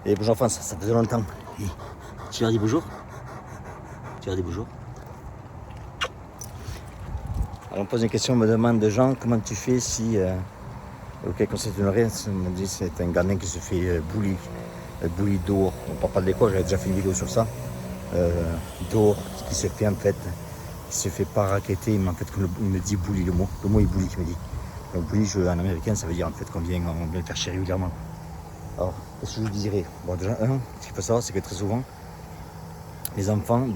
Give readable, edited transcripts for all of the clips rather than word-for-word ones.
Et bonjour France, ça faisait longtemps. Et tu leur dis bonjour? Tu leur dis bonjour? Alors on me pose une question, on me demande Jean, comment tu fais si auquel conseil tu donnerais? On me dit c'est un gamin qui se fait bully dehors. On parle pas de l'école, j'avais déjà fait une vidéo sur ça. Dehors, qui se fait en fait, qui se fait pas raqueter, mais en fait il me dit bully, le mot est bully qui me dit. Donc bully en américain ça veut dire en fait qu'on vient le faire chier régulièrement. Alors, qu'est-ce que je vous dirais? Bon, déjà, ce qu'il faut savoir, c'est que très souvent, les enfants,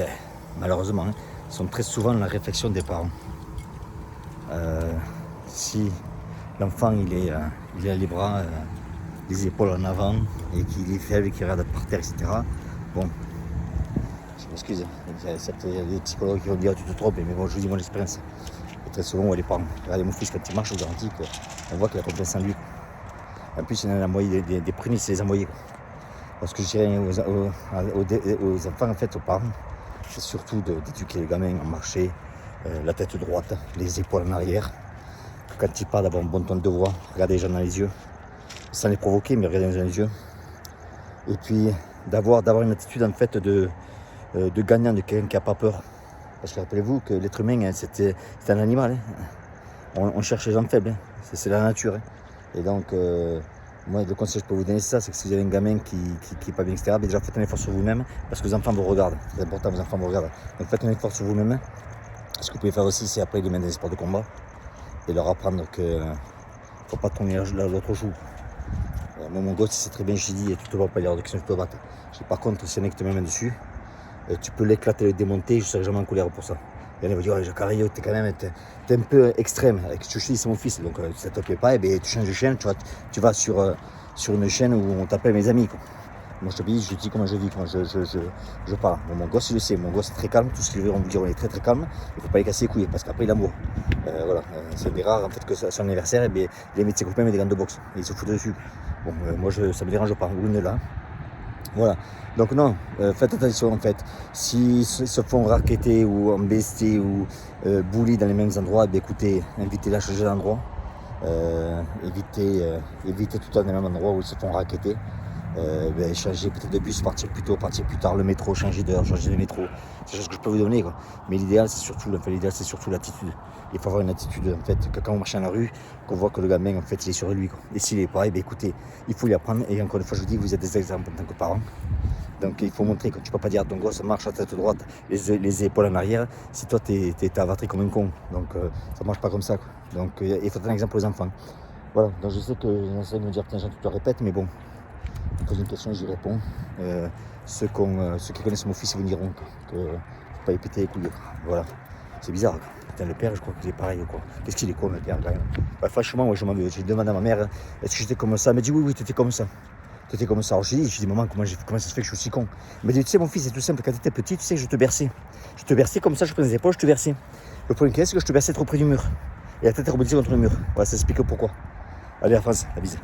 malheureusement, sont très souvent la réflexion des parents. Si l'enfant, il a les bras, les épaules en avant, et qu'il est faible, qu'il regarde par terre, etc., bon, je m'excuse, il y a des psychologues qui vont dire tu te trompes, mais bon, je vous dis mon expérience. Et très souvent, les parents, regardez mon fils, quand il marche, je vous garantis qu'on voit qu'il a confiance en lui. En plus, il en a envoyé des prémices, il les a envoyés. Parce que je dirais aux enfants, en fait, aux parents, c'est surtout d'éduquer les gamins à marcher, la tête droite, les épaules en arrière. Quand ils parlent, d'avoir un bon ton de voix, regarder les gens dans les yeux, sans les provoquer, mais regarder les gens dans les yeux. Et puis d'avoir une attitude en fait de gagnant, de quelqu'un qui n'a pas peur. Parce que rappelez-vous que l'être humain, c'est un animal. On cherche les gens faibles, c'est la nature. Et donc, moi, le conseil que je peux vous donner, c'est ça, c'est que si vous avez un gamin qui n'est pas bien, etc., déjà faites un effort sur vous-même, parce que les enfants vous regardent. C'est important, vos enfants vous regardent. Donc faites un effort sur vous-même. Ce que vous pouvez faire aussi, c'est après les mettre dans les sports de combat et leur apprendre qu'il ne faut pas tourner l'autre joue. Moi, mon gosse, c'est très bien, j'ai dit, tu te vois pas, il y a hors de question que tu te battes. Par contre, si un mec te met la main dessus, tu peux l'éclater, le démonter, je ne serai jamais en colère pour ça. Et elle va dire, oh, Jacques Arrio, t'es un peu extrême. Je te dis, c'est mon fils, donc si ça te plaît pas, tu changes de chaîne, tu vas sur une chaîne où on t'appelle mes amis. Quoi. Moi je te dis comment je vis, comment je parle. Bon, mon gosse, il le sait, mon gosse est très calme, tout ce qu'il veut, on vous dire, on est très très calme. Il ne faut pas les casser les couilles, parce qu'après il amour. Voilà, c'est des rares en fait que son anniversaire, il met de ses copains, mais des gants de boxe. Et il se fout dessus. Bon, moi ça me dérange pas, loin de là. Voilà, donc non, faites attention en fait, s'ils se font racketter ou embester ou bully dans les mêmes endroits, écoutez, invitez-les à changer d'endroit, évitez tout le temps dans les mêmes endroits où ils se font racketter, changer peut-être de bus, partir plus tôt, partir plus tard, le métro, changer d'heure, changer de métro, c'est des choses que je peux vous donner quoi. Mais l'idéal c'est surtout l'attitude. Il faut avoir une attitude en fait, que quand on marche dans la rue, qu'on voit que le gamin en fait il est sur lui quoi. Et s'il est pareil, écoutez, il faut lui apprendre. Et encore une fois je vous dis, vous êtes des exemples en tant que parents. Donc il faut montrer que tu ne peux pas dire à ton gosse marche à tête droite, les épaules en arrière, si toi t'es avatré comme un con. Donc ça ne marche pas comme ça quoi. Donc il faut être un exemple aux enfants. Voilà, donc je sais que j'essaie de me dire tiens Jean, tu te répètes, mais bon, je me pose une question et j'y réponds. Ceux qui connaissent mon fils ils vous diront que ne faut pas y péter les couilles. Voilà, c'est bizarre quoi. Putain, le père je crois qu'il est pareil quoi. Qu'est-ce qu'il est con le père quand même. Franchement ouais, je m'en veux. J'ai demandé à ma mère est-ce que j'étais comme ça. Elle m'a dit oui tu étais comme ça. T'étais comme ça. Alors je dis maman comment ça se fait que je suis si con. Elle m'a dit tu sais mon fils c'est tout simple, quand tu étais petit tu sais je te berçais. Je te berçais comme ça, je prenais les épaules, je te berçais. Le problème c'est que je te berçais trop près du mur. Et la tête rebondissait contre le mur. Voilà, ça explique pourquoi. Allez à France, la bise.